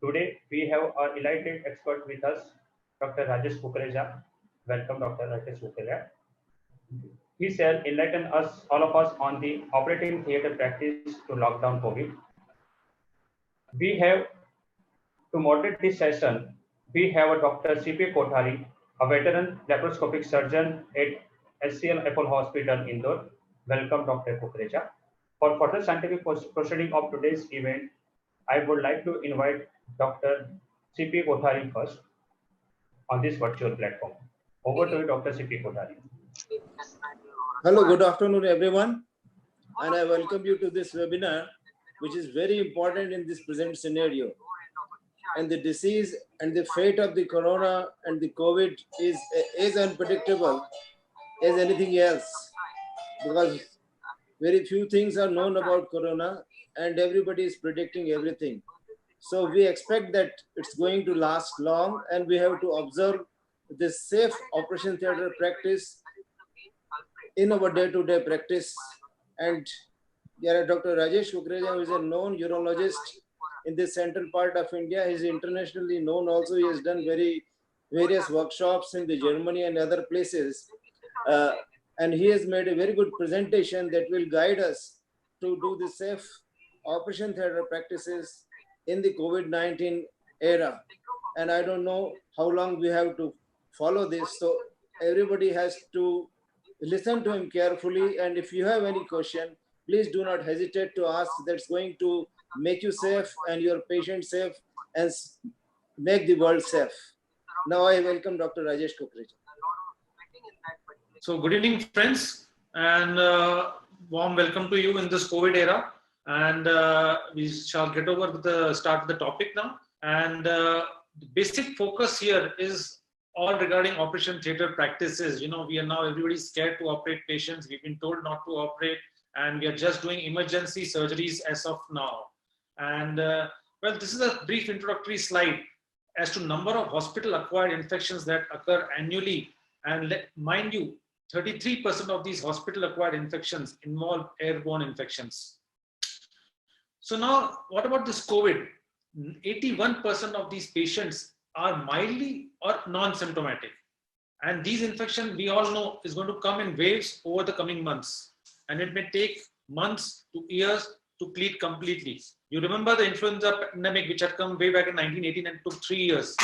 Today we have our enlightened expert with us, Dr. Rajesh Kukreja. Welcome, Dr. Rajesh Kukreja. He shall enlighten us, all of us, on the operating theatre practice to lockdown COVID. We have to moderate this session. We have a Dr. C.P. Kothari, a veteran laparoscopic surgeon at SCL Apollo Hospital, Indore. Welcome, Dr. Kukreja. For further scientific proceeding of today's event, I would like to invite Dr. C.P. Kothari first on this virtual platform. Over to you, Dr. C.P. Kothari. Hello, good afternoon, everyone. And I welcome you to this webinar, which is very important in this present scenario. And the disease and the fate of the corona and the COVID is as unpredictable as anything else, because very few things are known about corona and everybody is predicting everything. So we expect that it's going to last long, and we have to observe the safe operation theater practice in our day-to-day practice. And here Dr. Rajesh Kukreja, who is a known urologist in the central part of India. He is internationally known also. He has done various workshops in the Germany and other places. And he has made a very good presentation that will guide us to do the safe operation theater practices in the COVID-19 era. And I don't know how long we have to follow this. So everybody has to listen to him carefully. And if you have any question, please do not hesitate to ask. That's going to make you safe and your patient safe and make the world safe. Now I welcome Dr. Rajesh Kukreja. So good evening, friends, and warm welcome to you in this COVID era. And we shall get over to the start of the topic now. And the basic focus here is all regarding operation theater practices. You know, we are now, everybody's scared to operate patients. We've been told not to operate, and we are just doing emergency surgeries as of now. And well, this is a brief introductory slide as to number of hospital-acquired infections that occur annually. And mind you, 33% of these hospital-acquired infections involve airborne infections. So now, what about this COVID? 81% of these patients are mildly or non-symptomatic. And these infections, we all know, is going to come in waves over the coming months. And it may take months to years to clear completely. You remember the influenza pandemic, which had come way back in 1918 and took 3 years.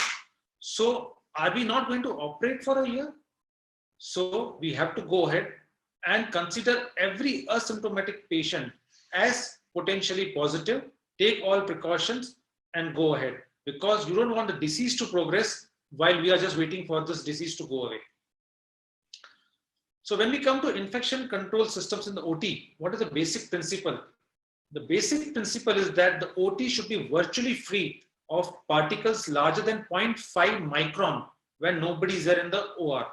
So are we not going to operate for a year? So we have to go ahead and consider every asymptomatic patient as potentially positive, take all precautions and go ahead, because you don't want the disease to progress while we are just waiting for this disease to go away. So when we come to infection control systems in the OT, what is the basic principle? The basic principle is that the OT should be virtually free of particles larger than 0.5 micron when nobody is there in the OR.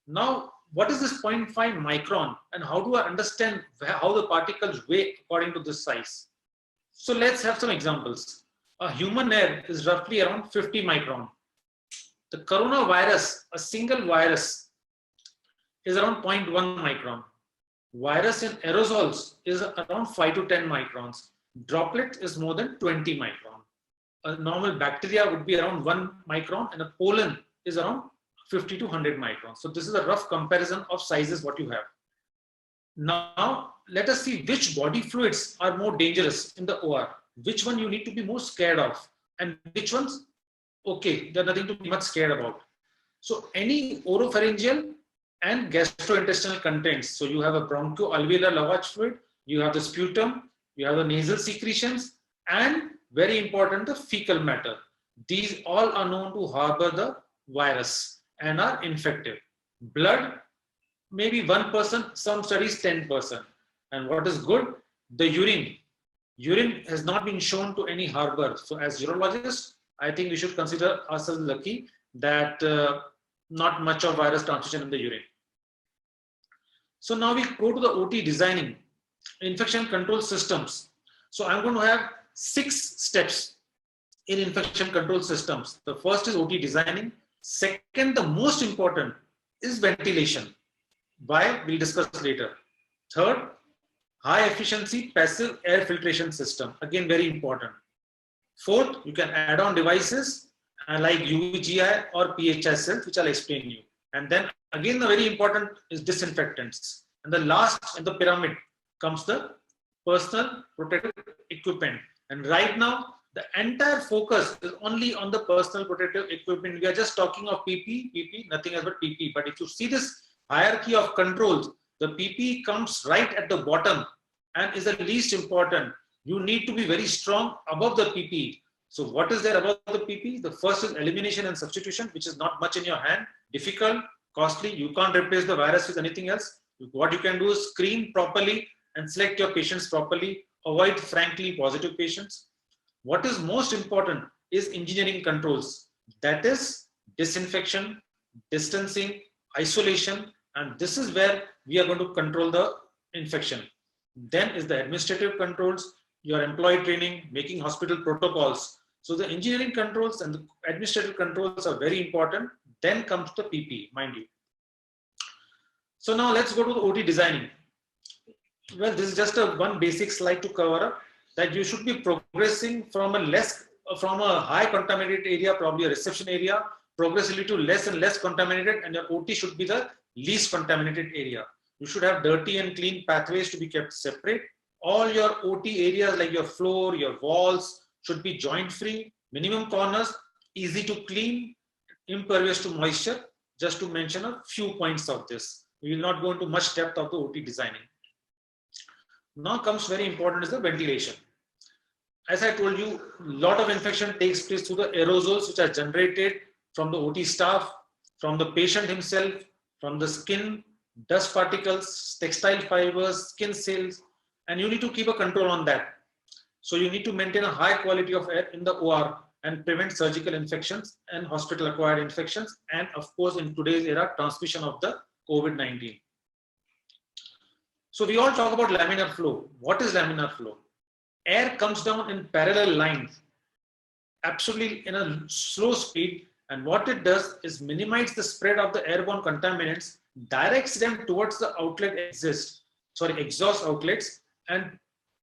Now, what is this 0.5 micron and how do I understand how the particles weigh according to this size? So let's have some examples. A human hair is roughly around 50 micron. The coronavirus, a single virus, is around 0.1 micron. Virus in aerosols is around 5 to 10 microns. Droplet is more than 20 micron. A normal bacteria would be around 1 micron and a pollen is around 50 to 100 microns. So this is a rough comparison of sizes what you have. Now, let us see which body fluids are more dangerous in the OR. Which one you need to be more scared of and which ones, okay, there's nothing to be much scared about. So any oropharyngeal and gastrointestinal contents. So you have a bronchoalveolar lavage fluid, you have the sputum, you have the nasal secretions, and very important, the fecal matter. These all are known to harbor the virus and are infective. Blood, maybe 1%, some studies 10%. And what is good? The urine. Urine has not been shown to any harbor. So as urologists, I think we should consider ourselves lucky that not much of virus transmission in the urine. So now we go to the OT designing, infection control systems. So I'm going to have 6 steps in infection control systems. The first is OT designing. Second, the most important is ventilation. Why? We'll discuss later. Third, high efficiency passive air filtration system. Again, very important. Fourth, you can add on devices like UVGI or PHI cells, which I'll explain you. And then again, the very important is disinfectants. And the last in the pyramid comes the personal protective equipment. And right now, the entire focus is only on the personal protective equipment. We are just talking of PP, nothing else but PP. But if you see this hierarchy of controls, the PP comes right at the bottom and is the least important. You need to be very strong above the PP. So what is there above the PP? The first is elimination and substitution, which is not much in your hand, difficult, costly. You can't replace the virus with anything else. What you can do is screen properly and select your patients properly. Avoid frankly positive patients. What is most important is engineering controls. That is disinfection, distancing, isolation, and this is where we are going to control the infection. Then is the administrative controls, your employee training, making hospital protocols. So the engineering controls and the administrative controls are very important. Then comes the PP, mind you. So now let's go to the OT designing. Well, this is just one basic slide to cover up, that you should be progressing from a high contaminated area, probably a reception area, progressively to less and less contaminated, and your OT should be the least contaminated area. You should have dirty and clean pathways to be kept separate. All your OT areas like your floor, your walls should be joint free, minimum corners, easy to clean, impervious to moisture, just to mention a few points of this. We will not go into much depth of the OT designing. Now comes very important is the ventilation. As I told you, a lot of infection takes place through the aerosols which are generated from the OT staff, from the patient himself, from the skin, dust particles, textile fibers, skin cells, and you need to keep a control on that. So you need to maintain a high quality of air in the OR and prevent surgical infections and hospital acquired infections, and of course in today's era, transmission of the COVID-19. So we all talk about laminar flow. What is laminar flow? Air comes down in parallel lines, absolutely in a slow speed, and what it does is minimize the spread of the airborne contaminants, directs them towards the exhaust outlets, and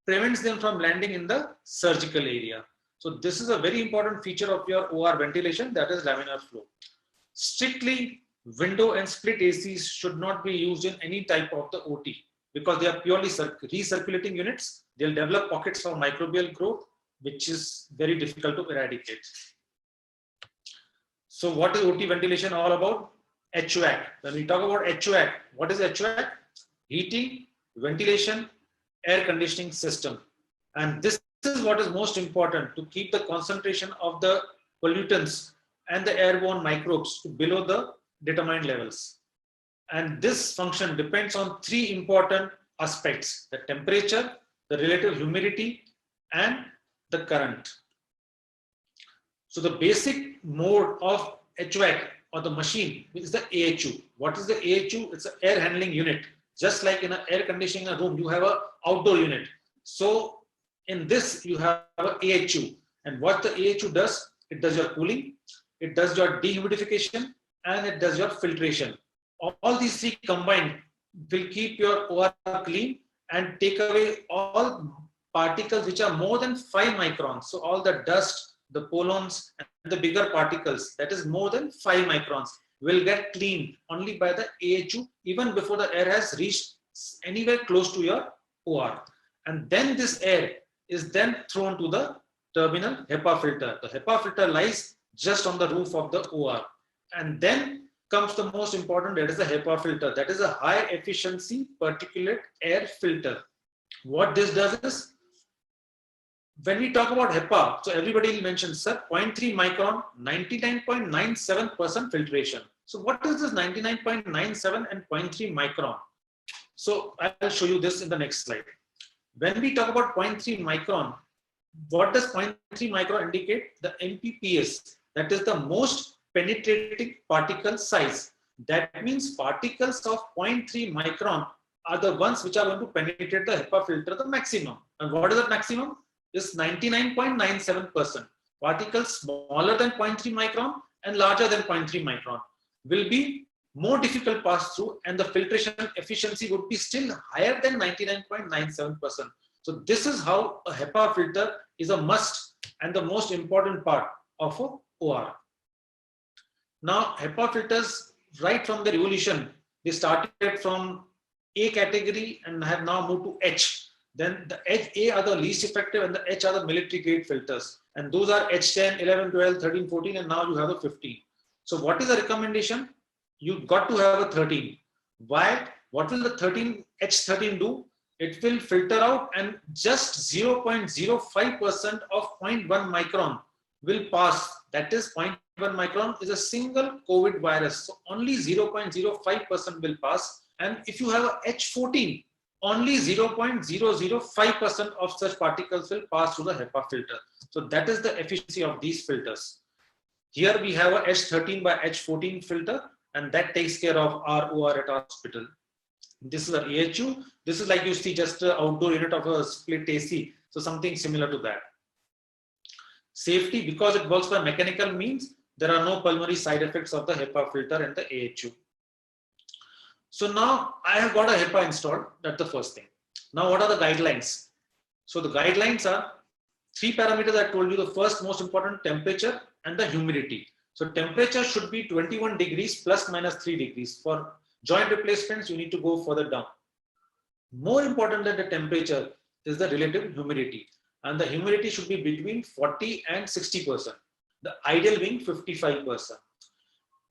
prevents them from landing in the surgical area. So this is a very important feature of your OR ventilation, that is laminar flow. Strictly, window and split ACs should not be used in any type of the OT because they are purely recirculating units. They'll develop pockets of microbial growth, which is very difficult to eradicate. So what is OT ventilation all about? HVAC. When we talk about HVAC, what is HVAC? Heating, ventilation, air conditioning system. And this is what is most important, to keep the concentration of the pollutants and the airborne microbes to below the determined levels. And this function depends on three important aspects: the temperature, the relative humidity, and the current. So the basic mode of HVAC or the machine is the AHU. What is the AHU? It's an air handling unit. Just like in an air conditioning room, you have an outdoor unit. So in this, you have an AHU. And what the AHU does, it does your cooling, it does your dehumidification, and it does your filtration. All these three combined will keep your OR clean and take away all particles which are more than 5 microns. So all the dust, the pollens, and the bigger particles, that is more than 5 microns, will get cleaned only by the AHU, even before the air has reached anywhere close to your OR. And then this air is then thrown to the terminal HEPA filter. The HEPA filter lies just on the roof of the OR. And then comes the most important, that is the HEPA filter. That is a high efficiency particulate air filter. What this does is, when we talk about HEPA, so everybody will mention, sir, 0.3 micron, 99.97% filtration. So what is this 99.97 and 0.3 micron? So I'll show you this in the next slide. When we talk about 0.3 micron, what does 0.3 micron indicate? The MPPS, that is the most penetrating particle size. That means particles of 0.3 micron are the ones which are going to penetrate the HEPA filter the maximum. And what is the maximum? Is 99.97%. Particles smaller than 0.3 micron and larger than 0.3 micron will be more difficult pass through, and the filtration efficiency would be still higher than 99.97%. So this is how a HEPA filter is a must and the most important part of a OR. Now, HEPA filters, right from the evolution, they started from A category and have now moved to H. Then the A are the least effective and the H are the military grade filters. And those are H10, 11, 12, 13, 14, and now you have a 15. So what is the recommendation? You got to have a 13. Why? What will the H13 do? It will filter out and just 0.05% of 0.1 micron will pass. That is 0.1 micron is a single COVID virus. So only 0.05% will pass. And if you have a H14, only 0.005% of such particles will pass through the HEPA filter. So that is the efficiency of these filters. Here we have a H13 by H14 filter, and that takes care of our OR at our hospital. This is an AHU. This is like you see just an outdoor unit of a split AC. So something similar to that. Safety, because it works by mechanical means, there are no pulmonary side effects of the HEPA filter and the AHU. So now I have got a HEPA installed. That's the first thing. Now what are the guidelines? So the guidelines are 3 parameters I told you. The first most important, temperature and the humidity. So temperature should be 21 degrees plus minus 3 degrees. For joint replacements, you need to go further down. More important than the temperature is the relative humidity. And the humidity should be between 40 and 60%. The ideal being 55%.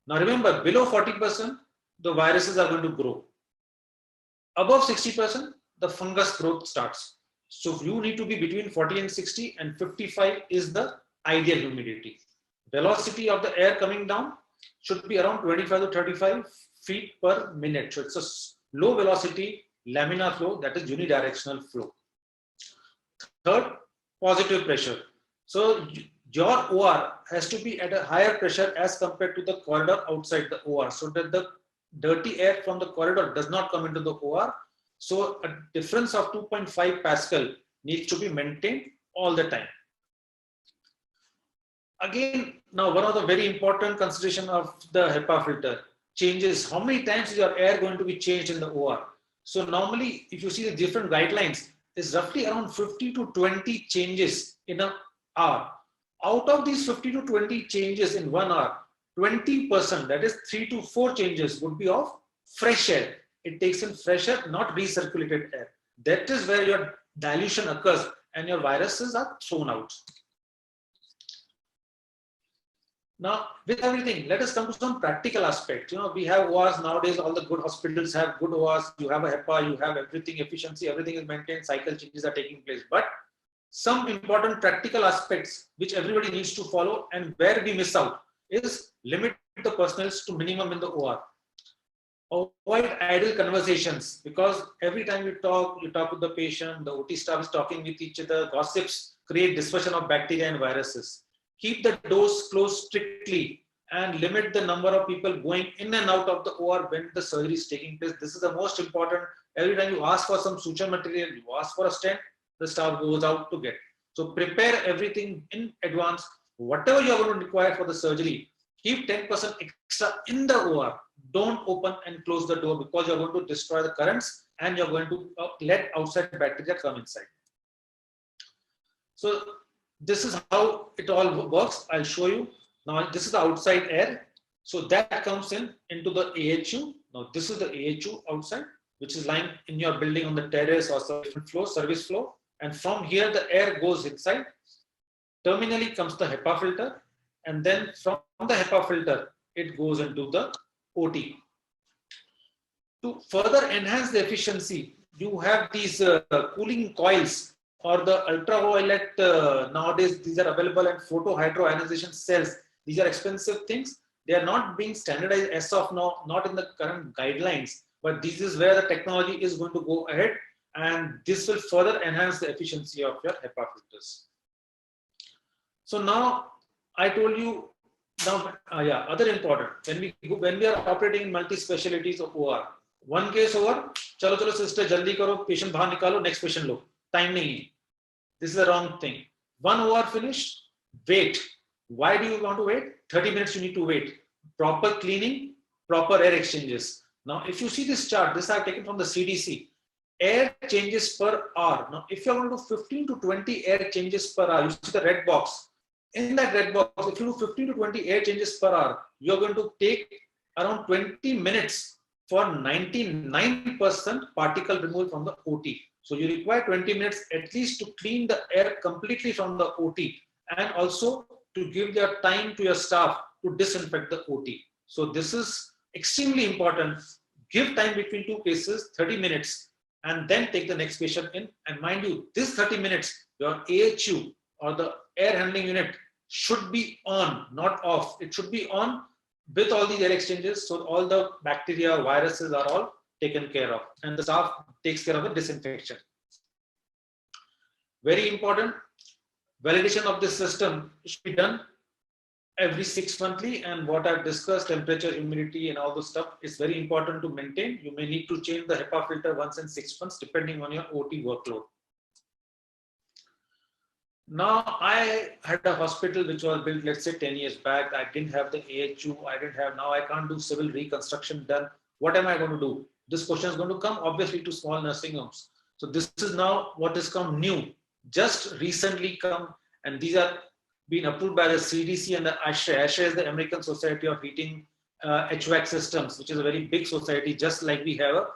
Now remember, below 40%, the viruses are going to grow. Above 60%, the fungus growth starts. So you need to be between 40 and 60, and 55 is the ideal humidity. Velocity of the air coming down should be around 25 to 35 feet per minute. So it's a low velocity laminar flow, that is unidirectional flow. Third, positive pressure. So your OR has to be at a higher pressure as compared to the corridor outside the OR, so that the dirty air from the corridor does not come into the OR. So a difference of 2.5 Pascal needs to be maintained all the time. Again, now one of the very important consideration of the HEPA filter changes. How many times is your air going to be changed in the OR? So normally, if you see the different guidelines, is roughly around 50 to 20 changes in an hour. Out of these 50 to 20 changes in 1 hour, 20%, that is 3 to 4 changes, would be of fresh air. It takes in fresh air, not recirculated air. That is where your dilution occurs and your viruses are thrown out. Now, with everything, let us come to some practical aspect. You know, we have ORs nowadays. All the good hospitals have good ORs. You have a HEPA, you have everything, efficiency, everything is maintained, cycle changes are taking place. But some important practical aspects which everybody needs to follow, and where we miss out, is limit the personnel to minimum in the OR. Avoid idle conversations, because every time you talk with the patient, the OT staff is talking with each other, gossips create dispersion of bacteria and viruses. Keep the doors closed strictly and limit the number of people going in and out of the OR when the surgery is taking place. This is the most important. Every time you ask for some suture material, you ask for a stent, the staff goes out to get. So prepare everything in advance. Whatever you are going to require for the surgery, keep 10% extra in the OR. Don't open and close the door, because you're going to destroy the currents and you're going to let outside bacteria come inside. So this is how it all works. I'll show you. Now this is the outside air. So that comes into the AHU. Now this is the AHU outside, which is lying in your building on the terrace or different floor, service floor. And from here, the air goes inside. Terminally comes the HEPA filter. And then from the HEPA filter, it goes into the OT. To further enhance the efficiency, you have these cooling coils, or the ultraviolet, nowadays these are available, and photo hydroionization cells. These are expensive things. They are not being standardized as of now, not in the current guidelines, but this is where the technology is going to go ahead, and this will further enhance the efficiency of your HEPA filters. So now I told you, now other important, when we are operating in multi-specialties of OR, one case over, chalo sister jaldi karo, patient bahar nikalo, next patient lo. Time nahi. This is the wrong thing. One OR finished, wait. Why do you want to wait? 30 minutes you need to wait. Proper cleaning, proper air exchanges. Now, if you see this chart, this I have taken from the CDC. air changes per hour. Now, if you're going to do 15 to 20 air changes per hour, you see the red box. In that red box, if you do 15 to 20 air changes per hour, you're going to take around 20 minutes for 99% particle removal from the OT. So you require 20 minutes at least to clean the air completely from the OT, and also to give your time to your staff to disinfect the OT. So this is extremely important. Give time between two cases, 30 minutes, and then take the next patient in. And mind you, this 30 minutes, your AHU or the air handling unit should be on, not off. It should be on with all these air exchanges, so all the bacteria, viruses are all taken care of, and the staff takes care of the disinfection. Very important, validation of this system should be done every 6 monthly, and what I've discussed, temperature, humidity, and all those stuff is very important to maintain. You may need to change the HEPA filter once in 6 months, depending on your OT workload. Now, I had a hospital which was built, let's say 10 years back. I didn't have the AHU. Now I can't do civil reconstruction done. What am I going to do? This question is going to come obviously to small nursing homes. So this is now what has come new, just recently come, and these are being approved by the CDC and the ASHRAE. ASHRAE is the American Society of Heating HVAC Systems, which is a very big society, just like we have a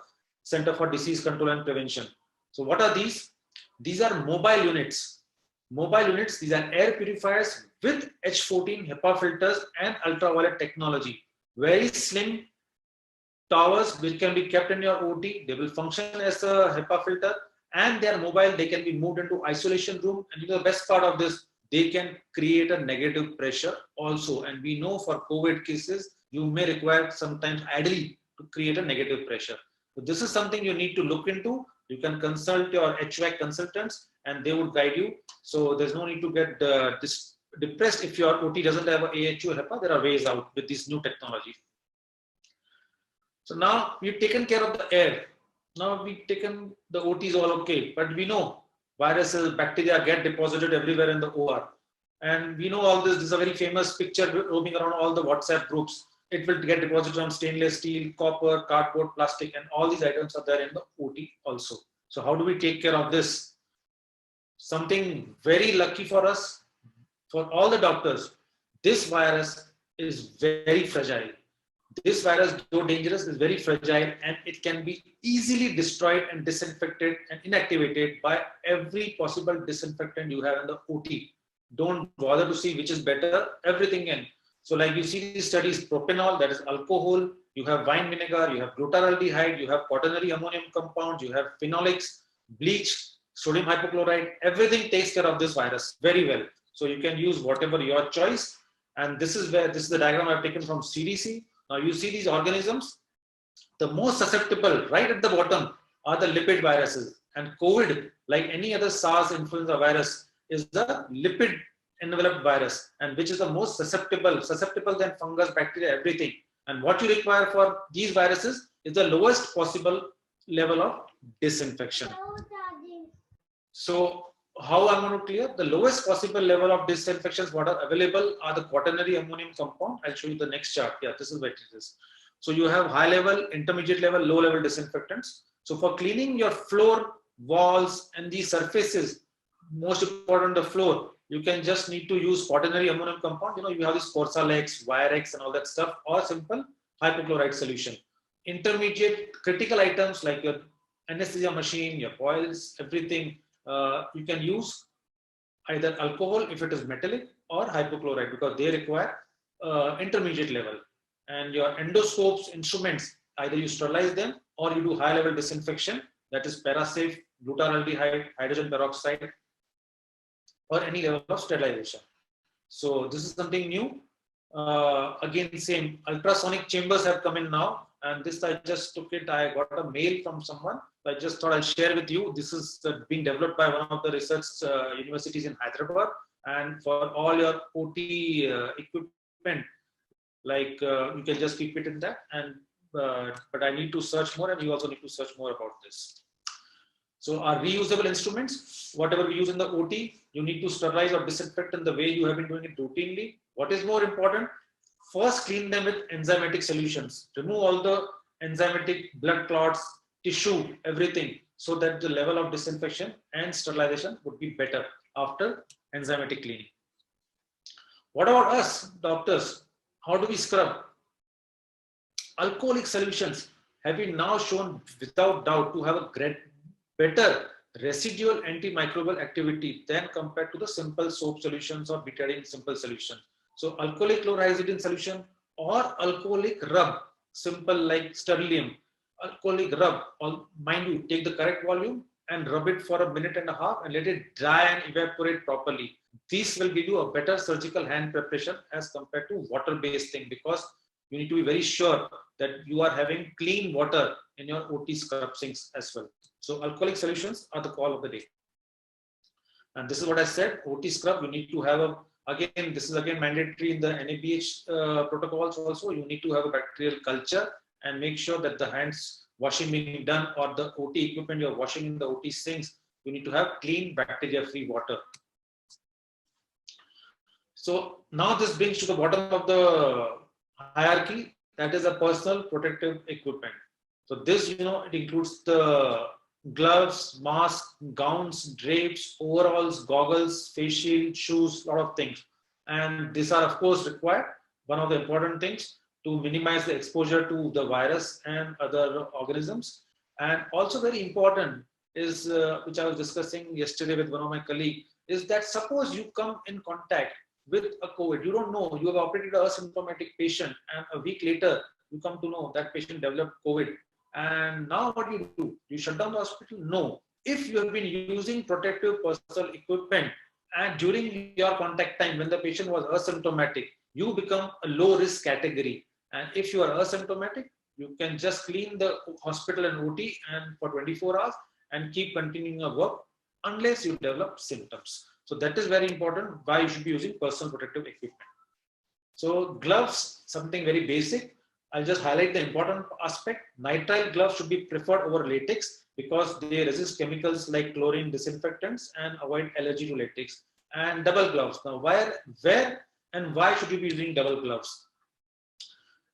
Center for Disease Control and Prevention. So what are these? These are mobile units. Mobile units, these are air purifiers with H14 HEPA filters and ultraviolet technology. Very slim towers which can be kept in your OT. They will function as a HEPA filter, and they are mobile. They can be moved into isolation room. And the best part of this, they can create a negative pressure also. And we know for COVID cases, you may require sometimes ideally to create a negative pressure. So this is something you need to look into. You can consult your HVAC consultants and they would guide you. So there's no need to get depressed if your OT doesn't have a AHU or HEPA. There are ways out with this new technology. So now we've taken care of the air. Now we've taken the OT is all okay, but we know viruses, bacteria get deposited everywhere in the OR. And we know all this. This is a very famous picture roaming around all the WhatsApp groups. It will get deposited on stainless steel, copper, cardboard, plastic, and all these items are there in the OT also. So how do we take care of this? Something very lucky for us, for all the doctors, this virus is very fragile. This virus, though dangerous, is very fragile, and it can be easily destroyed and disinfected and inactivated by every possible disinfectant you have in the OT. Don't bother to see which is better, everything in. So like you see these studies, propanol, that is alcohol, you have wine vinegar, you have glutaraldehyde, you have quaternary ammonium compounds, you have phenolics, bleach, sodium hypochlorite, everything takes care of this virus very well. So you can use whatever your choice. And this is the diagram I've taken from CDC. Now you see these organisms, the most susceptible right at the bottom are the lipid viruses. And COVID, like any other SARS influenza virus, is the lipid enveloped virus, and which is the most susceptible than fungus, bacteria, everything. And what you require for these viruses is the lowest possible level of disinfection. So how I'm going to clear? The lowest possible level of disinfections what are available are the quaternary ammonium compound. I'll show you the next chart. Yeah, this is what it is. So you have high level, intermediate level, low level disinfectants. So for cleaning your floor, walls, and these surfaces, most important the floor, you can just need to use quaternary ammonium compound. You know, you have this Corsalex, Virex, and all that stuff, or simple hypochlorite solution. Intermediate critical items like your anesthesia machine, your coils, everything, you can use either alcohol if it is metallic or hypochlorite because they require intermediate level. And your endoscopes, instruments, either you sterilize them or you do high level disinfection, that is Parasafe, glutaraldehyde, hydrogen peroxide, or any level of sterilization. So this is something new. Again, same ultrasonic chambers have come in now, and this I just took it. I got a mail from someone. I just thought I'll share with you. This is being developed by one of the research universities in Hyderabad, and for all your OT equipment, like you can just keep it in that. And but I need to search more, and you also need to search more about this. So our reusable instruments, whatever we use in the OT, you need to sterilize or disinfect in the way you have been doing it routinely. What is more important? First, clean them with enzymatic solutions. Remove all the enzymatic blood clots, tissue, everything. so that the level of disinfection and sterilization would be better after enzymatic cleaning. What about us, doctors? How do we scrub? Alcoholic solutions have been now shown without doubt to have a better residual antimicrobial activity than compared to the simple soap solutions or betadine simple solution. So alcoholic chlorhexidine solution or alcoholic rub, simple like sterilium, alcoholic rub, mind you, take the correct volume and rub it for 1.5 minutes and let it dry and evaporate properly. This will give you a better surgical hand preparation as compared to water-based thing, because you need to be very sure that you are having clean water in your OT scrub sinks as well. So alcoholic solutions are the call of the day. And this is what I said, OT scrub, you need to have this is again mandatory in the NABH protocols also. You need to have a bacterial culture and make sure that the hands washing being done or the OT equipment you're washing in the OT sinks, you need to have clean bacteria-free water. So now this brings to the bottom of the hierarchy, that is a personal protective equipment. So this, it includes the gloves, masks, gowns, drapes, overalls, goggles, face shield, shoes, a lot of things. And these are of course required. One of the important things to minimize the exposure to the virus and other organisms. And also very important is, which I was discussing yesterday with one of my colleagues, is that suppose you come in contact with a COVID, you don't know, you have operated an asymptomatic patient and a week later you come to know that patient developed COVID. And now what do? You shut down the hospital? No. If you have been using protective personal equipment and during your contact time when the patient was asymptomatic, you become a low risk category. And if you are asymptomatic, you can just clean the hospital and OT and for 24 hours and keep continuing your work unless you develop symptoms. So that is very important, why you should be using personal protective equipment. So gloves, something very basic. I'll just highlight the important aspect. Nitrile gloves should be preferred over latex because they resist chemicals like chlorine disinfectants and avoid allergy to latex. And double gloves. Now, where and why should you be using double gloves?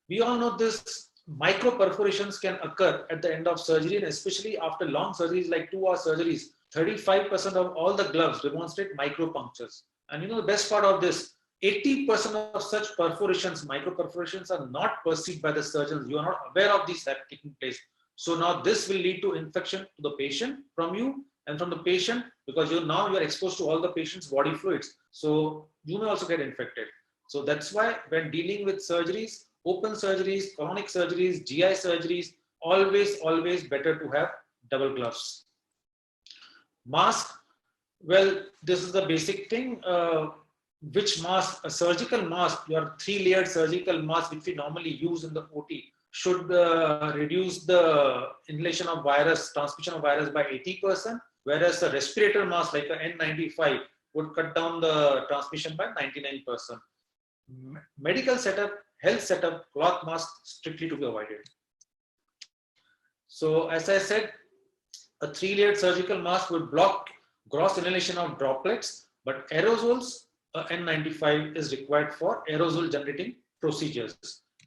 We all know this, micro perforations can occur at the end of surgery, and especially after long surgeries like 2-hour surgeries. 35% of all the gloves demonstrate micro punctures. And the best part of this, 80% of such perforations, micro perforations, are not perceived by the surgeons. You are not aware of these that taking place. So now this will lead to infection to the patient from you and from the patient, because now you are exposed to all the patient's body fluids. So you may also get infected. So that's why when dealing with surgeries, open surgeries, colonic surgeries, GI surgeries, always better to have double gloves. Mask, well, this is the basic thing. Which mask? A surgical mask, your 3-layered surgical mask, which we normally use in the OT, should reduce the inhalation of virus, transmission of virus by 80%, whereas a respirator mask like an N95 would cut down the transmission by 99%. Medical setup, health setup, cloth mask strictly to be avoided. So as I said, a 3-layered surgical mask would block gross inhalation of droplets, but aerosols, N95 is required for aerosol generating procedures.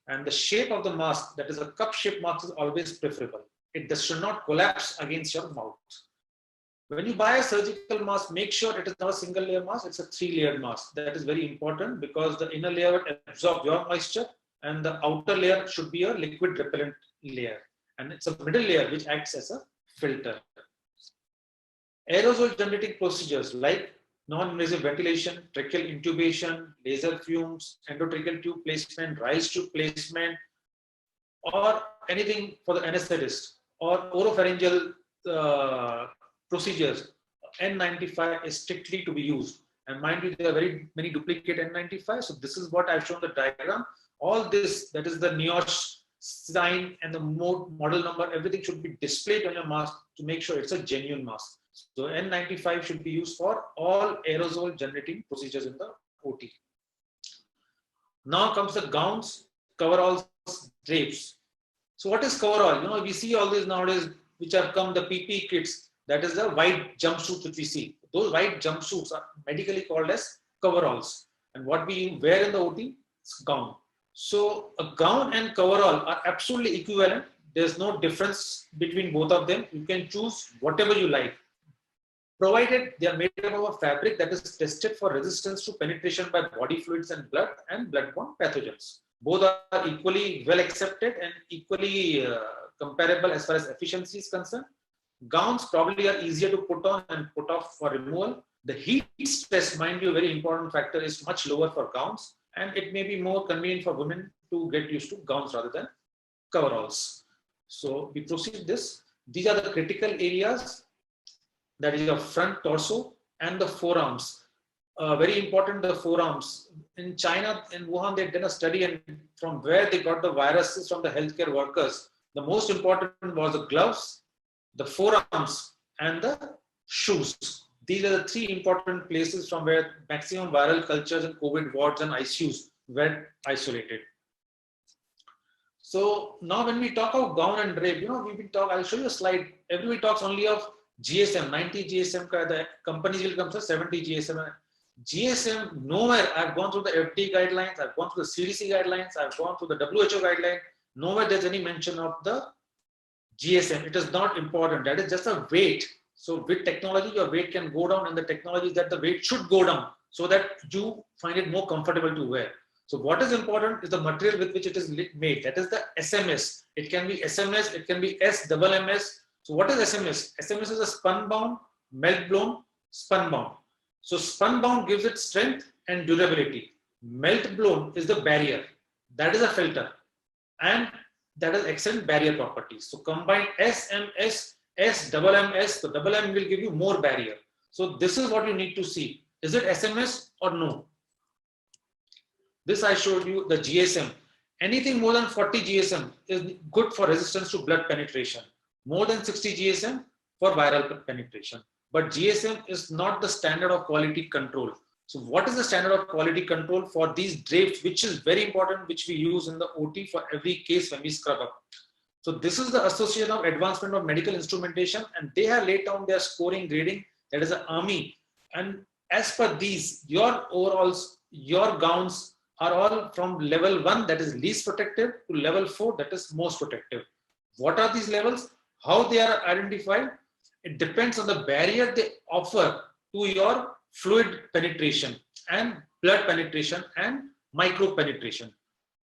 And the shape of the mask, that is a cup-shaped mask, is always preferable. It should not collapse against your mouth. When you buy a surgical mask, make sure it is not a single layer mask, it's a 3-layered mask. That is very important because the inner layer will absorb your moisture and the outer layer should be a liquid repellent layer. And it's a middle layer which acts as a filter. Aerosol generating procedures like non-invasive ventilation, tracheal intubation, laser fumes, endotracheal tube placement, Ryle's tube placement, or anything for the anesthetist, or oropharyngeal procedures, N95 is strictly to be used. And mind you, there are very many duplicate N95. So this is what I've shown the diagram. All this, that is the NIOSH sign and the model number, everything should be displayed on your mask to make sure it's a genuine mask. So N95 should be used for all aerosol generating procedures in the OT. Now comes the gowns, coveralls, drapes. So what is coverall? We see all these nowadays, which have come, the PP kits, that is the white jumpsuits which we see. Those white jumpsuits are medically called as coveralls. And what we wear in the OT is gown. So a gown and coverall are absolutely equivalent. there's no difference between both of them. You can choose whatever you like, provided they are made up of a fabric that is tested for resistance to penetration by body fluids and bloodborne pathogens. Both are equally well accepted and equally comparable as far as efficiency is concerned. Gowns probably are easier to put on and put off for removal. The heat stress, mind you, a very important factor, is much lower for gowns, and it may be more convenient for women to get used to gowns rather than coveralls. So we proceed this. These are the critical areas, that is your front torso and the forearms. Very important, the forearms. In China, in Wuhan, they did a study, and from where they got the viruses from the healthcare workers, the most important was the gloves, the forearms, and the shoes. These are the three important places from where maximum viral cultures and COVID wards and ICUs were isolated. So now when we talk of gown and drape, you know, I'll show you a slide. Everybody talks only of GSM, 90 GSM, the companies will come to 70 GSM. GSM, nowhere, I've gone through the FDA guidelines, I've gone through the CDC guidelines, I've gone through the WHO guideline, nowhere there's any mention of the GSM. It is not important. That is just a weight. So with technology, your weight can go down, and the technology is that the weight should go down so that you find it more comfortable to wear. So what is important is the material with which it is made. That is the SMS. It can be SMS, it can be SMMS. So what is SMS? SMS is a spun-bound, melt-blown, spun-bound. So spun-bound gives it strength and durability. Melt-blown is the barrier. That is a filter. And that has excellent barrier properties. So combine SMS, SMMS, the double M will give you more barrier. So this is what you need to see. Is it SMS or no? This I showed you the GSM. Anything more than 40 GSM is good for resistance to blood penetration. More than 60 GSM for viral penetration. But GSM is not the standard of quality control. So what is the standard of quality control for these drapes, which is very important, which we use in the OT for every case when we scrub up. So this is the Association of Advancement of Medical Instrumentation, and they have laid down their scoring grading. That is an army. And as per these, your overalls, your gowns are all from level 1, that is least protective, to level 4, that is most protective. What are these levels? How they are identified? It depends on the barrier they offer to your fluid penetration and blood penetration and micro penetration.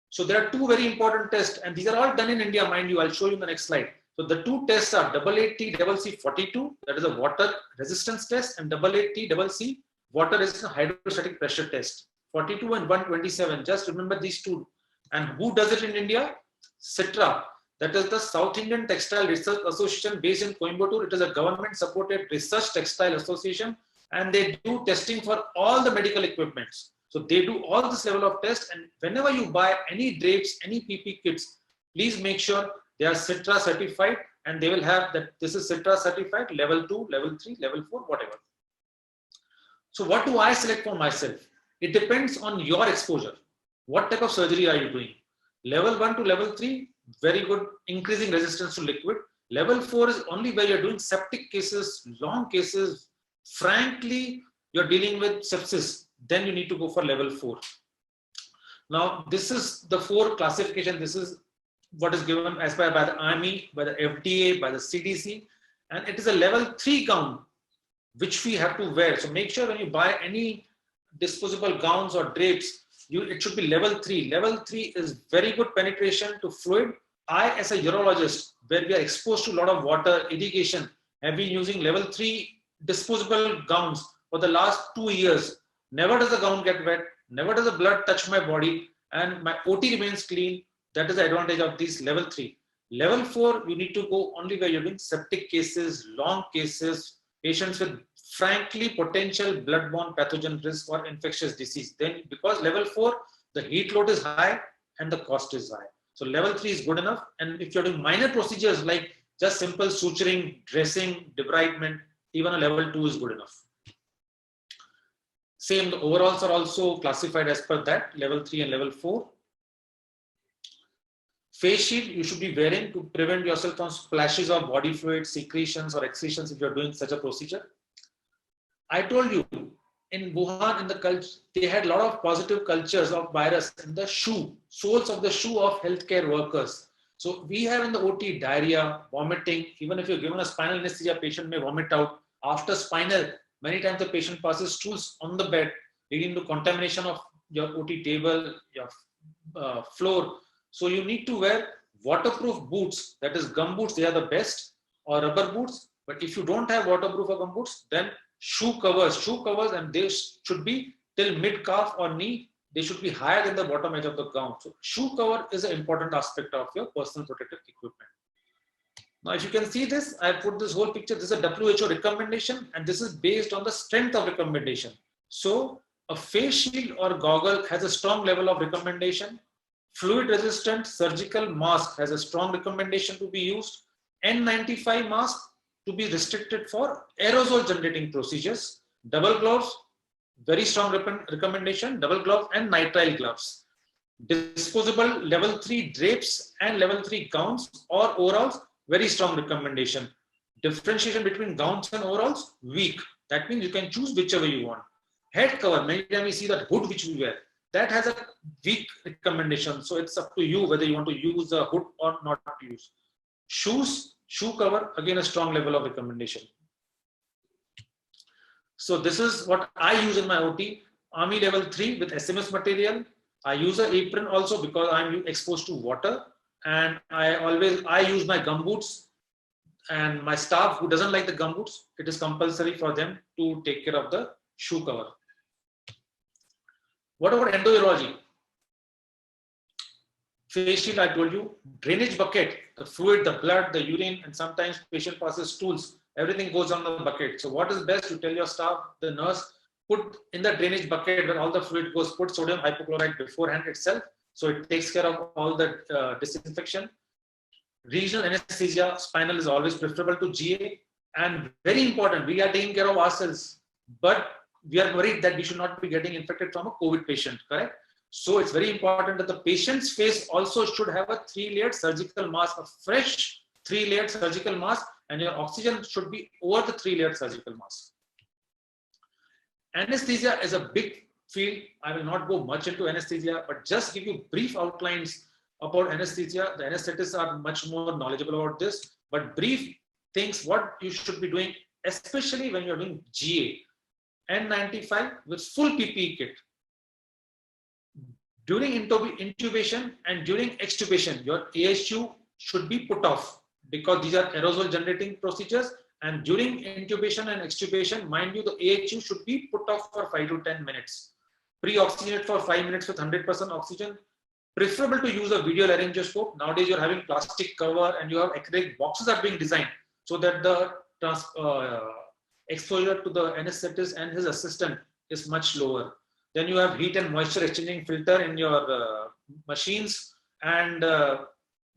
So there are two very important tests, and these are all done in India, mind you. I'll show you in the next slide. So the two tests are AAT-CC 42, that is a water resistance test, and AAT-CC water resistant hydrostatic pressure test. 42 and 127. Just remember these two. And who does it in India? SITRA. That is the South Indian Textile Research Association based in Coimbatore. It is a government-supported research textile association, and they do testing for all the medical equipments. So they do all this level of test, and whenever you buy any drapes, any PP kits, please make sure they are SITRA certified, and they will have that this is SITRA certified, level 2, level 3, level 4, whatever. So what do I select for myself? It depends on your exposure. What type of surgery are you doing? Level 1 to level 3, very good, increasing resistance to liquid. Level 4 is only where you're doing septic cases, long cases. Frankly, you're dealing with sepsis. Then you need to go for level 4. Now, this is the 4 classification. This is what is given as by the Army, by the FDA, by the CDC. And it is a level 3 gown, which we have to wear. So make sure when you buy any disposable gowns or drapes, it should be level 3. Level 3 is very good penetration to fluid. I, as a urologist, where we are exposed to a lot of water, irrigation, have been using level 3 disposable gowns for the last 2 years. Never does the gown get wet, never does the blood touch my body, and my OT remains clean. That is the advantage of these level 3. Level 4, you need to go only where you're doing septic cases, long cases, patients with frankly potential bloodborne pathogen risk or infectious disease. Then because level 4, the heat load is high and the cost is high. So level 3 is good enough. And if you're doing minor procedures like just simple suturing, dressing, debridement, even a level 2 is good enough. Same, the overalls are also classified as per that, level 3 and level 4. Face shield you should be wearing to prevent yourself from splashes of body fluid, secretions or excretions if you're doing such a procedure. I told you, in Wuhan, in the culture, they had a lot of positive cultures of virus in the shoe, soles of the shoe of healthcare workers. So we have in the OT diarrhea, vomiting. Even if you're given a spinal anesthesia, patient may vomit out. After spinal, many times the patient passes stools on the bed, leading to contamination of your OT table, your floor. So you need to wear waterproof boots, that is gum boots, they are the best, or rubber boots. But if you don't have waterproof or gum boots, then shoe covers, and they should be till mid calf or knee. They should be higher than the bottom edge of the gown. So shoe cover is an important aspect of your personal protective equipment. Now, if you can see this, I put this whole picture. This is a WHO recommendation, and this is based on the strength of recommendation. So a face shield or goggle has a strong level of recommendation. Fluid resistant surgical mask has a strong recommendation to be used. N95 mask to be restricted for aerosol generating procedures. Double gloves, very strong recommendation, double gloves and nitrile gloves. Disposable level 3 drapes and level 3 gowns or overalls, very strong recommendation. Differentiation between gowns and overalls, weak. That means you can choose whichever you want. Head cover, many times we see that hood which we wear, that has a weak recommendation. So it's up to you whether you want to use a hood or not use. Shoes, shoe cover, again a strong level of recommendation. So this is what I use in my OT, Army level 3 with SMS material. I use an apron also because I'm exposed to water, and I use my gum boots, and my staff who doesn't like the gum boots, it is compulsory for them to take care of the shoe cover. What about endourology? Face shield, I told you. Drainage bucket, the fluid, the blood, the urine, and sometimes patient passes stools. Everything goes on the bucket. So what is best? You tell your staff, the nurse, put in the drainage bucket where all the fluid goes, put sodium hypochlorite beforehand itself. So it takes care of all the disinfection. Regional anesthesia, spinal is always preferable to GA. And very important, we are taking care of ourselves, but we are worried that we should not be getting infected from a COVID patient, correct? So it's very important that the patient's face also should have a 3-layered surgical mask, a fresh 3-layered surgical mask, and your oxygen should be over the 3-layered surgical mask. Anesthesia is a big field. I will not go much into anesthesia, but just give you brief outlines about anesthesia. The anesthetists are much more knowledgeable about this, but brief things what you should be doing, especially when you're doing GA. N95 with full PPE kit. During intubation and during extubation, your AHU should be put off because these are aerosol generating procedures. And during intubation and extubation, mind you, the AHU should be put off for 5 to 10 minutes. Pre-oxygenate for 5 minutes with 100% oxygen. Preferable to use a video laryngoscope. Nowadays, you're having plastic cover and you have acrylic boxes are being designed so that the exposure to the anesthetist and his assistant is much lower. Then you have heat and moisture exchanging filter in your machines and a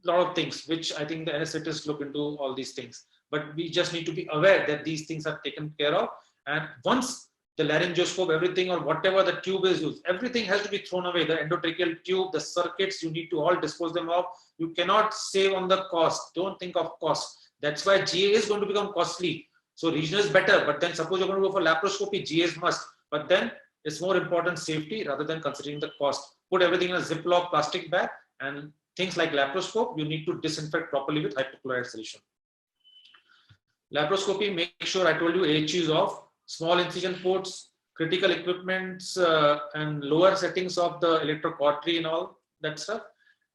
lot of things, which I think the anesthetists look into all these things. But we just need to be aware that these things are taken care of. And once the laryngoscope, everything or whatever the tube is used, everything has to be thrown away. The endotracheal tube, the circuits, you need to all dispose them off. You cannot save on the cost. Don't think of cost. That's why GA is going to become costly. So regional is better, but then suppose you're going to go for laparoscopy, GA is must. But then it's more important safety rather than considering the cost. Put everything in a Ziploc plastic bag, and things like laparoscope, you need to disinfect properly with hypochlorite solution. Laparoscopy, make sure I told you AHU is off, small incision ports, critical equipments, and lower settings of the electrocautery and all that stuff.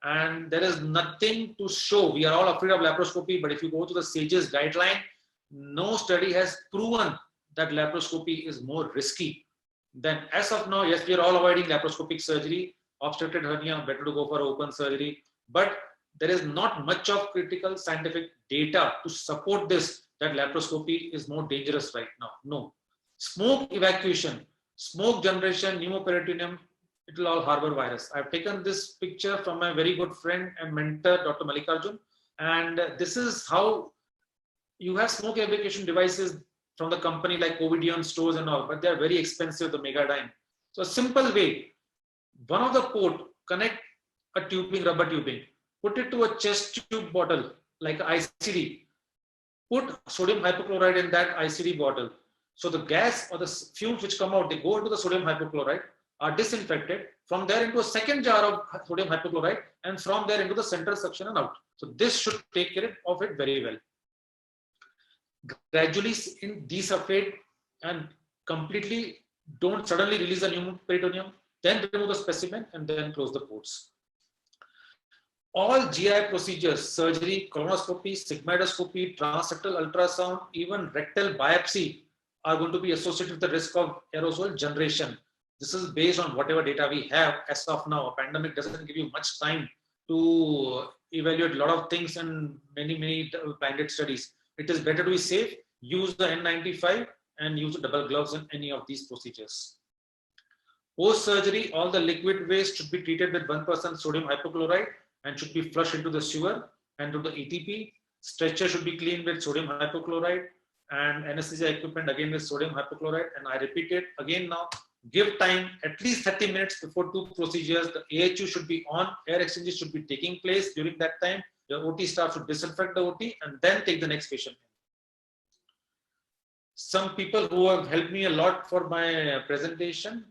And there is nothing to show. We are all afraid of laparoscopy, but if you go to the SAGES guideline, no study has proven that laparoscopy is more risky. Then as of now, yes, we are all avoiding laparoscopic surgery, obstructed hernia, better to go for open surgery. But there is not much of critical scientific data to support this, that laparoscopy is more dangerous right now. No. Smoke evacuation, smoke generation, pneumoperitoneum, it will all harbor virus. I've taken this picture from my very good friend and mentor, Dr. Mallikarjun. And this is how you have smoke evacuation devices from the company like Covidien stores and all, but they're very expensive, the Megadyne. So a simple way, one of the port, connect a tubing, rubber tubing, put it to a chest tube bottle, like ICD, put sodium hypochlorite in that ICD bottle. So the gas or the fumes which come out, they go into the sodium hypochlorite. are disinfected, from there into a second jar of sodium hypochlorite, and from there into the central suction and out. So this should take care of it very well. Gradually desufflate and completely don't suddenly release the new peritoneum, then remove the specimen and then close the ports. All GI procedures, surgery, colonoscopy, sigmoidoscopy, transrectal ultrasound, even rectal biopsy are going to be associated with the risk of aerosol generation. This is based on whatever data we have as of now. A pandemic doesn't give you much time to evaluate a lot of things and many blinded studies. It is better to be safe, use the N95 and use the double gloves in any of these procedures. Post-surgery, all the liquid waste should be treated with 1% sodium hypochlorite and should be flushed into the sewer and to the ETP. Stretcher should be cleaned with sodium hypochlorite and anesthesia equipment again with sodium hypochlorite. And I repeat it again now, give time at least 30 minutes before two procedures. The AHU should be on, air exchanges should be taking place during that time. The OT staff should disinfect the OT and then take the next patient. Some people who have helped me a lot for my presentation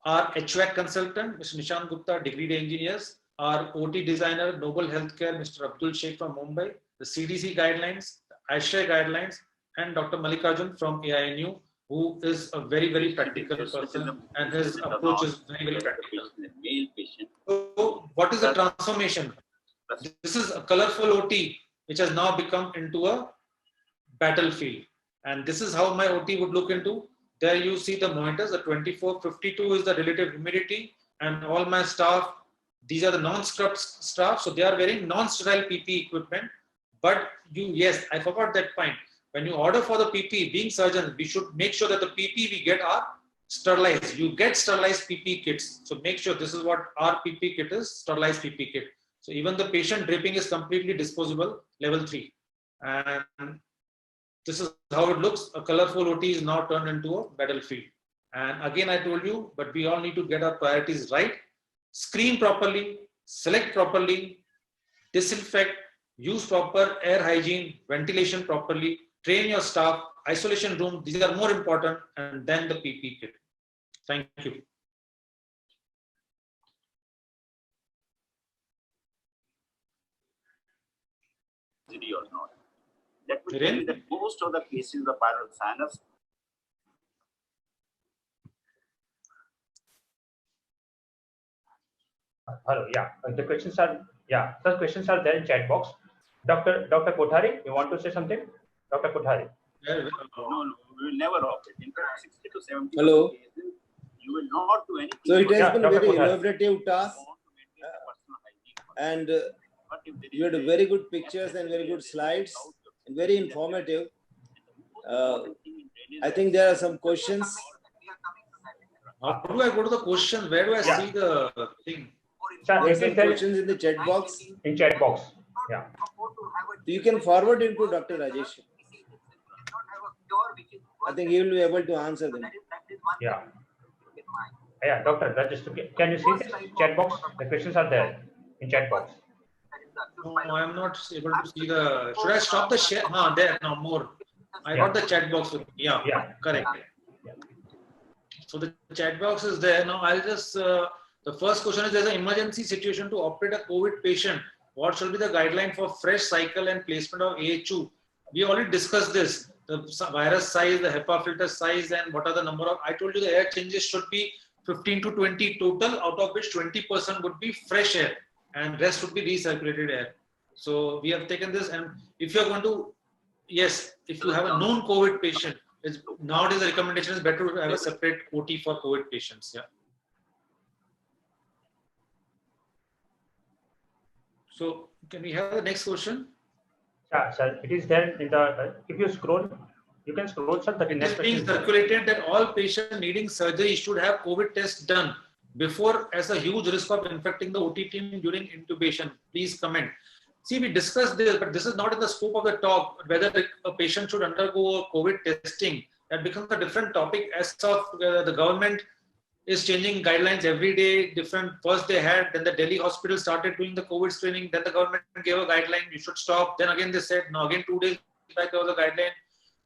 are HVAC consultant, Mr. Nishant Gupta, degree engineers, our OT designer, Noble Healthcare, Mr. Abdul Sheikh from Mumbai, the CDC guidelines, ASHRAE guidelines, and Dr. Mallikarjun from AINU, who is a very practical person and his approach is very practical. So what is the transformation? This is a colorful OT which has now become into a battlefield. And this is how my OT would look into. There you see the monitors, the 2452 is the relative humidity, and all my staff, these are the non-scrubbed staff, so they are wearing non-sterile PPE equipment. But yes, I forgot that point. When you order for the PPE, being surgeons, we should make sure that the PPE we get are sterilized. You get sterilized PPE kits. So make sure this is what our PPE kit is, sterilized PPE kit. So even the patient draping is completely disposable, level 3. And this is how it looks. A colorful OT is now turned into a battlefield. And again, I told you, but we all need to get our priorities right. Screen properly, select properly, disinfect, use proper air hygiene, ventilation properly, train your staff, isolation room. These are more important, and then the PPE kit. Thank you. Or not. That will tell you that most of the cases of viral sinus Hello, yeah. The questions are Such questions are there in chat box. Dr. Kothari, you want to say something? Dr. Kothari. No, we will never operate. In fact, 60 to 70 Hello. cases, you will not do anything. So it has been a Dr. very Kothari. elaborative task, and you had very good pictures and very good slides and very informative. I think there are some questions. How do I go to the question? Where do I see the thing? Sir, There are it some is there questions in the chat box. in chat box. Yeah. You can forward it to Dr. Rajesh. I think he will be able to answer them. Yeah. Yeah, Dr. Rajesh, can you see this chat box? The questions are there in chat box. No, I am not able to see the. Should I stop the share? There now more. I got the chat box with me. Yeah, correct. Yeah. So the chat box is there. Now I'll just. The first question is: there's an emergency situation to operate a COVID patient. What shall be the guideline for fresh cycle and placement of AHU? We already discussed this. The virus size, the HEPA filter size, and what are the number of. I told you the air changes should be 15 to 20 total, out of which 20% would be fresh air and rest would be recirculated air. So we have taken this, and if you are going to, yes, if you have a known COVID patient, nowadays the recommendation is better to have a separate OT for COVID patients. Yeah. So can we have the next question? Yeah, sir, it is there in the. If you scroll, you can scroll, sir. The It next is being question. circulated that all patients needing surgery should have COVID test done before, as a huge risk of infecting the OT team during intubation. Please comment. See, we discussed this, but this is not in the scope of the talk. Whether a patient should undergo COVID testing, that becomes a different topic. As of the government is changing guidelines every day. Different. First they had, then the Delhi hospital started doing the COVID screening. Then the government gave a guideline, you should stop. Then again they said, now again 2 days back there was a guideline.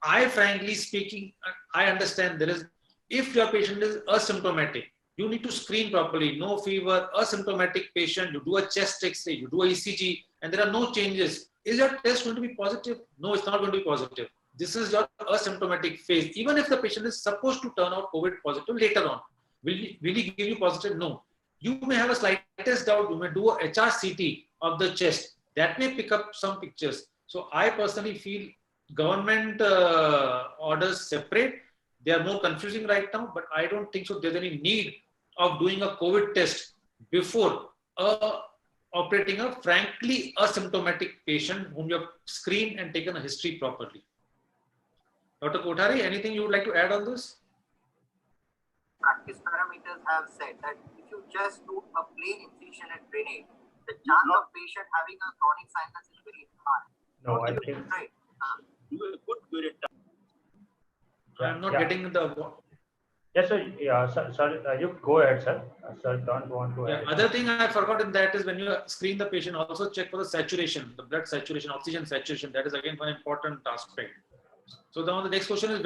I frankly speaking, I understand there is, if your patient is asymptomatic, You need to screen properly. No fever, asymptomatic patient. You do a chest X-ray, you do a ECG, and there are no changes. Is your test going to be positive? No, it's not going to be positive. This is your asymptomatic phase. Even if the patient is supposed to turn out COVID positive later on, will he give you positive? No. You may have a slightest doubt. You may do a HRCT of the chest. That may pick up some pictures. So I personally feel government orders separate. They are more confusing right now, but I don't think so there's any need of doing a COVID test before operating a frankly asymptomatic patient whom you have screened and taken a history properly. Dr. Kothari, anything you would like to add on this? Practice parameters have said that if you just do a plain incision and drainage, the chance of patient having a chronic sinus is very high. No, I think. Do a good curate. I'm not getting the. Yes, sir. Yeah, sir. You go ahead, sir. Sir, don't want to. Yeah, other thing I forgot in that is when you screen the patient, also check for the saturation, the blood saturation, oxygen saturation. That is again one important aspect. So now the next question is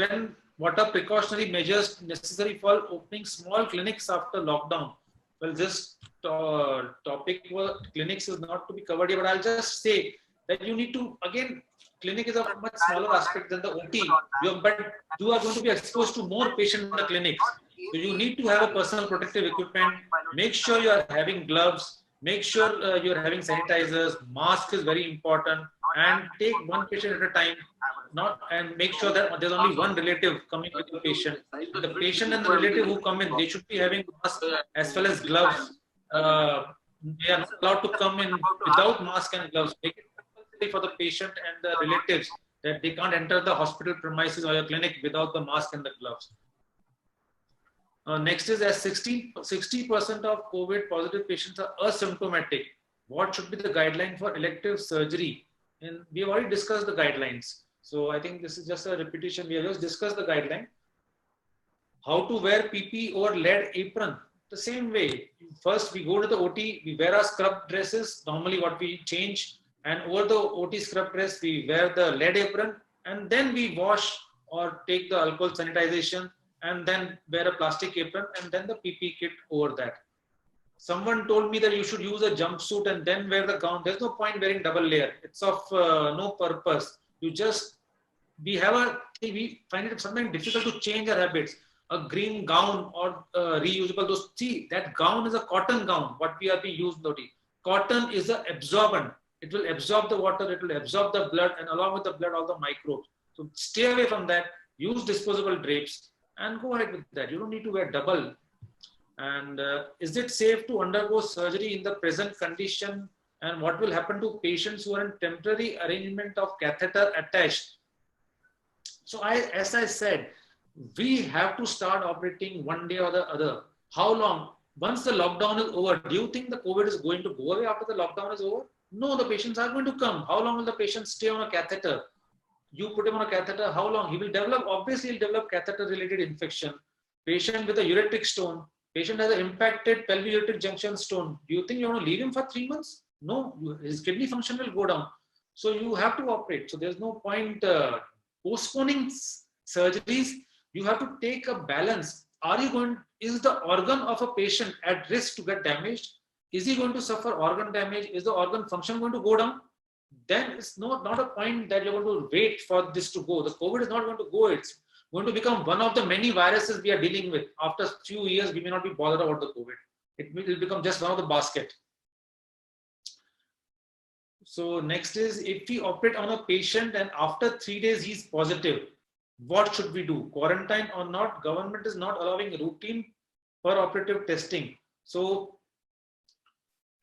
what are precautionary measures necessary for opening small clinics after lockdown? Well, this topic for clinics is not to be covered here, but I'll just say that you need to, again, clinic is a much smaller aspect than the OT, but you are going to be exposed to more patients in the clinics. So you need to have a personal protective equipment. Make sure you are having gloves. Make sure you are having sanitizers. Mask is very important. And take one patient at a time. And make sure that there's only one relative coming with the patient. The patient and the relative who come in, they should be having masks as well as gloves. They are not allowed to come in without mask and gloves. Make it compulsory for the patient and the relatives that they can't enter the hospital premises or your clinic without the mask and the gloves. Next is as 60% of COVID positive patients are asymptomatic. What should be the guideline for elective surgery? And we have already discussed the guidelines. So I think this is just a repetition. We have just discussed the guideline. How to wear PP or lead apron. The same way. First we go to the OT, we wear our scrub dresses. Normally what we change, and over the OT scrub dress, we wear the lead apron, and then we wash or take the alcohol sanitization and then wear a plastic apron and then the PP kit over that. Someone told me that you should use a jumpsuit and then wear the gown. There's no point wearing double layer. It's of no purpose. We find it sometimes difficult to change our habits. A green gown or reusable, that gown is a cotton gown, what we are being used in. Cotton is an absorbent. It will absorb the water, it will absorb the blood, and along with the blood, all the microbes. So stay away from that. Use disposable drapes and go ahead with that. You don't need to wear double. And is it safe to undergo surgery in the present condition? And what will happen to patients who are in temporary arrangement of catheter attached? So as I said, we have to start operating one day or the other. How long? Once the lockdown is over, do you think the COVID is going to go away after the lockdown is over? No, the patients are going to come. How long will the patient stay on a catheter? You put him on a catheter, how long? He will develop, obviously he'll develop catheter-related infection. Patient with a ureteric stone, patient has an impacted pelvic junction stone. Do you think you want to leave him for 3 months? No, his kidney function will go down. So you have to operate. So there's no point postponing surgeries. You have to take a balance. Is the organ of a patient at risk to get damaged? Is he going to suffer organ damage? Is the organ function going to go down? Then it's not a point that you're going to wait for this to go. The COVID is not going to go. It's going to become one of the many viruses we are dealing with. After a few years, we may not be bothered about the COVID. It will become just one of the basket. So next is, if we operate on a patient and after 3 days he's positive, what should we do? Quarantine or not? Government is not allowing routine per operative testing. So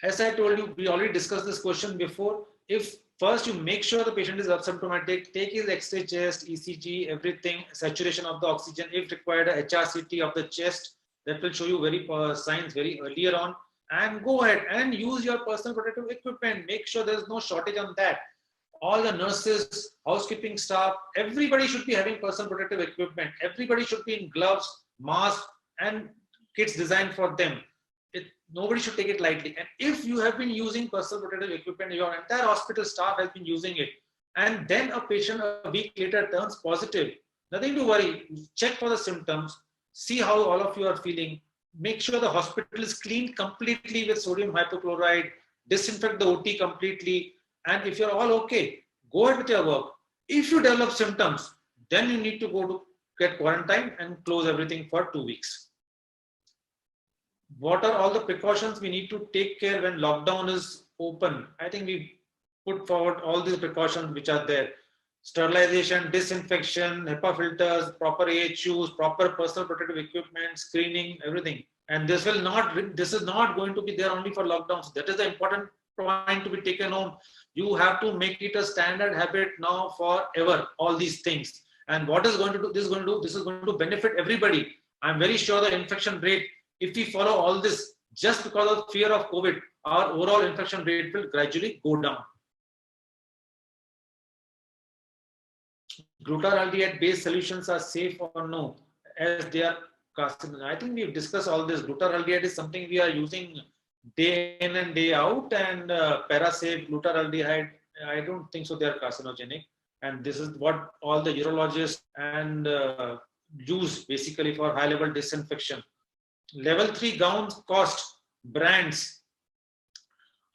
as I told you, we already discussed this question before. If first you make sure the patient is asymptomatic, take his X-ray chest, ECG, everything, saturation of the oxygen, if required, a HRCT of the chest, that will show you very signs very earlier on, and go ahead and use your personal protective equipment. Make sure there's no shortage on that. All the nurses, housekeeping staff, everybody should be having personal protective equipment. Everybody should be in gloves, masks, and kits designed for them. Nobody should take it lightly. And if you have been using personal protective equipment, your entire hospital staff has been using it, and then a patient a week later turns positive, nothing to worry. Check for the symptoms, see how all of you are feeling. make sure the hospital is cleaned completely with sodium hypochlorite, disinfect the OT completely. And if you're all okay, go ahead with your work. If you develop symptoms, then you need to go to get quarantine and close everything for 2 weeks. What are all the precautions we need to take care when lockdown is open? I think we put forward all these precautions which are there. Sterilization, disinfection, HEPA filters, proper AHUs, proper personal protective equipment, screening, everything. And this is not going to be there only for lockdowns. That is the important point to be taken home. You have to make it a standard habit now forever, all these things. And what is going to do, this is going to benefit everybody. I'm very sure the infection rate, if we follow all this just because of fear of COVID, our overall infection rate will gradually go down. Glutaraldehyde based solutions are safe or no, as they are carcinogenic. I think we've discussed all this. Glutaraldehyde is something we are using day in and day out, and Parasafe, glutaraldehyde, I don't think so they are carcinogenic. And this is what all the urologists and use basically for high level disinfection. Level 3 gowns cost, brands.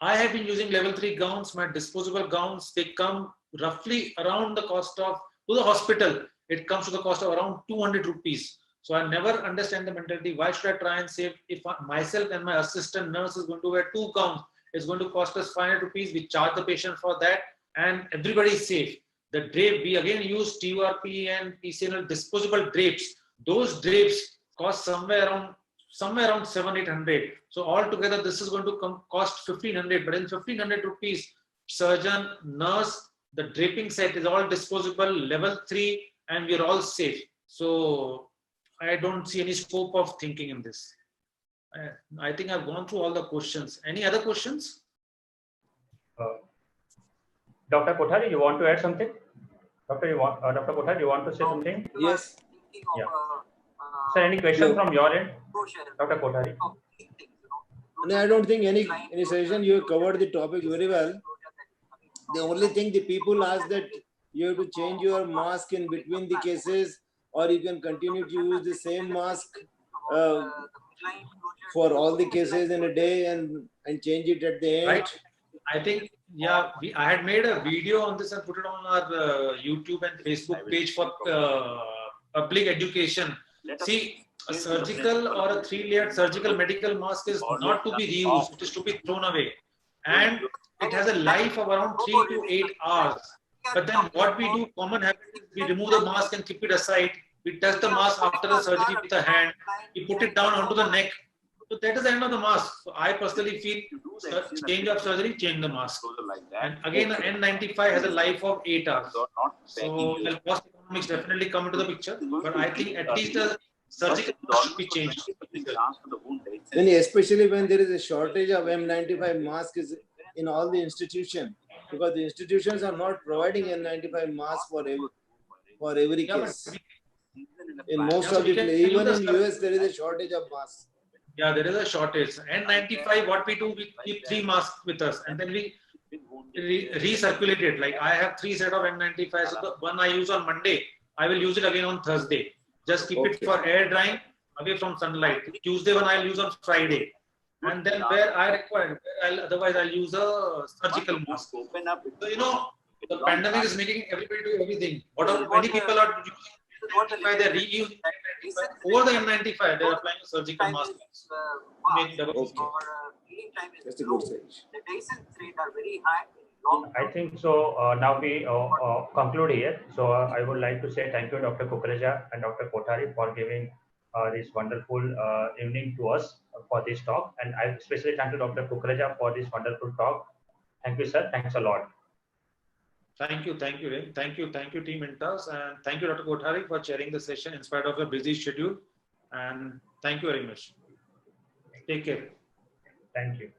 I have been using level 3 gowns, my disposable gowns, they come roughly around the cost of, to the hospital, it comes to the cost of around 200 rupees. So I never understand the mentality. Why should I try and save? If myself and my assistant nurse is going to wear 2 gowns, it's going to cost us 500 rupees. We charge the patient for that and everybody is safe. The drape, we again use TURP and PCNL disposable drapes. Those drapes cost somewhere around 700-800. So altogether, this is going to cost 1500. But in 1500 rupees, surgeon, nurse, the draping set is all disposable, level 3, and we are all safe. So I don't see any scope of thinking in this. I think I've gone through all the questions. Any other questions? Dr. Kothari, you want to add something? Dr. Kothari, you want to say something? Yes. Yeah. Sir, any question from your end? Dr. Kothari? No, I don't think any suggestion. You covered the topic very well. The only thing the people ask that you have to change your mask in between the cases, or you can continue to use the same mask for all the cases in a day and change it at the end. Right. I think, yeah, I had made a video on this and put it on our YouTube and Facebook page for public education. See, a surgical or a 3-layered surgical medical mask is not to be reused, it is to be thrown away. And it has a life of around 3 to 8 hours. But then what we do, common habit is we remove the mask and keep it aside. We touch the mask after the surgery with the hand. We put it down onto the neck. So that is the end of the mask. So I personally feel change of surgery, change the mask. And again, the N95 has a life of 8 hours. So the cost economics definitely come into the picture. But I think at least the surgical mask should be changed. Then especially when there is a shortage of N95 masks in all the institutions, because the institutions are not providing N95 masks for every case. In most of the places, even in US, there is a shortage of masks. Yeah, there is a shortage. N95, what we do, we keep 3 masks with us and then we recirculate it. Like I have 3 sets of N95. So the one I use on Monday, I will use it again on Thursday. Just keep it for air drying away from sunlight. Tuesday one I'll use on Friday. And then where I require, otherwise I'll use a surgical mask. So, you know, the pandemic is making everybody do everything. Many people are using N95, they're reusing N95. Over the N95, they're applying a surgical mask. That's a good stage. The patients rate are very high. I think so. Now we conclude here. So I would like to say thank you, Dr. Kukreja and Dr. Kothari, for giving this wonderful evening to us for this talk. And I especially thank you, Dr. Kukreja, for this wonderful talk. Thank you, sir. Thanks a lot. Thank you, Rin. Thank you, Team Intas, and thank you, Dr. Kothari, for chairing the session in spite of your busy schedule. And thank you very much. Take care. Thank you.